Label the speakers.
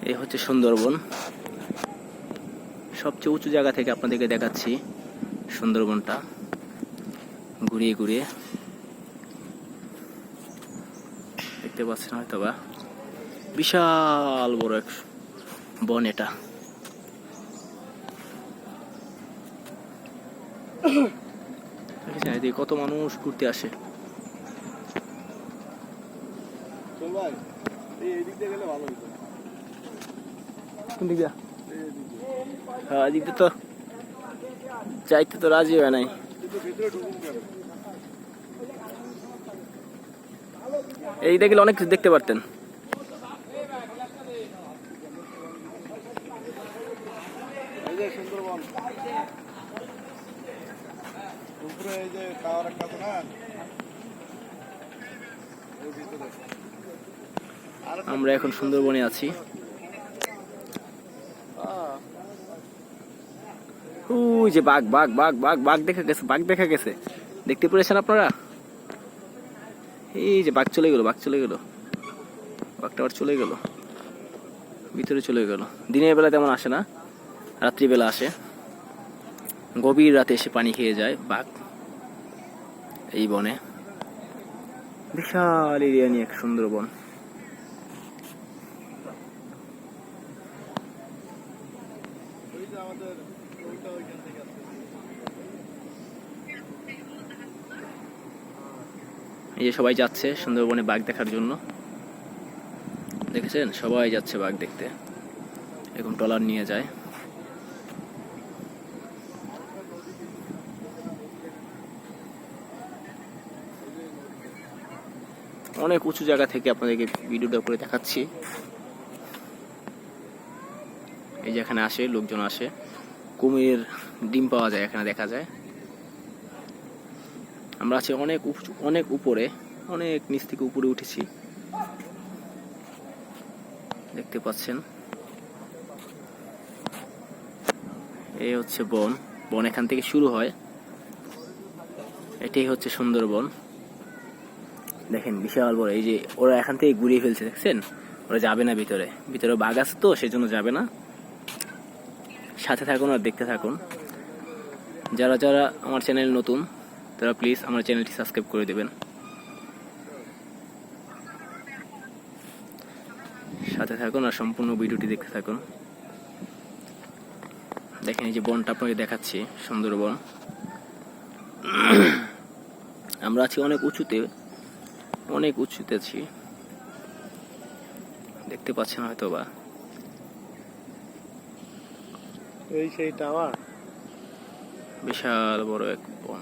Speaker 1: এই হচ্ছে সুন্দরবন। সবচেয়ে উঁচু জায়গা থেকে আপনাদেরকে দেখাচ্ছি সুন্দরবনটা ঘুরিয়ে ঘুরিয়ে। দেখতে পাচ্ছেন হয়তো বা বিশাল বড় এক বন এটা। এদিকে কত মানুষ ঘুরতে আসে। কোন দিক দিয়া? হ্যাঁ, এদিক দিয়ে তো যাইতে তো রাজি হয় নাই। এই দেখলে অনেক কিছু দেখতে পারতেন। আমরা এখন সুন্দরবনে আছি। ওই যে বাঘ বাঘ বাঘ বাঘ বাঘ দেখা গেছে, বাঘ দেখা গেছে। দেখতে পেরেছেন আপনারা? এই যে বাঘ চলে গেল, বাঘ চলে গেল, বাঘটা আবার চলে গেল, ভিতরে চলে গেল। দিনের বেলা তেমন আসে না, রাত্রিবেলা আসে। গভীর রাতে এসে পানি খেয়ে যায় বাঘ এই বনে। বিশাল এরিয়া নিয়ে এক সুন্দরবন। এই যে সবাই যাচ্ছে সুন্দরবনে বাঘ দেখার জন্য। দেখেছেন, সবাই যাচ্ছে বাঘ দেখতে। এরকম ট্রলার নিয়ে যায়। অনেক উঁচু জায়গা থেকে আপনাদেরকে ভিডিওটা করে দেখাচ্ছি। এই যে এখানে আসে, লোকজন আসে। কুমিরের ডিম পাওয়া যায় এখানে, দেখা যায়। আমরা আছি অনেক উপরে, অনেক নিচ থেকে উপরে উঠেছি, দেখতে পাচ্ছেন। এই হচ্ছে বন। বন এখান থেকে শুরু হয়। এটাই হচ্ছে সুন্দরবন। দেখেন বিশাল বড়। এই যে ওরা এখান থেকে ঘুরিয়ে ফেলছে, দেখছেন? ওরা যাবে না ভিতরে, ভিতরে বাঘ আছে তো সেজন্য যাবে না। সাথে থাকুন আর দেখতে থাকুন। যারা যারা আমার চ্যানেল নতুন তারা প্লিজ আমার চ্যানেলটি সাবস্ক্রাইব করে দেবেন। সাথে থাকুন আর সম্পূর্ণ ভিডিওটি দেখতে থাকুন। দেখেন এই যে বনটা আপনাকে দেখাচ্ছি, সুন্দরবন। আমরা আছি অনেক উঁচুতে, অনেক উঁচুতে আছি, দেখতে পাচ্ছেন হয়তো বা।
Speaker 2: এই সেই টাওয়ার,
Speaker 1: বিশাল বড় এক বন।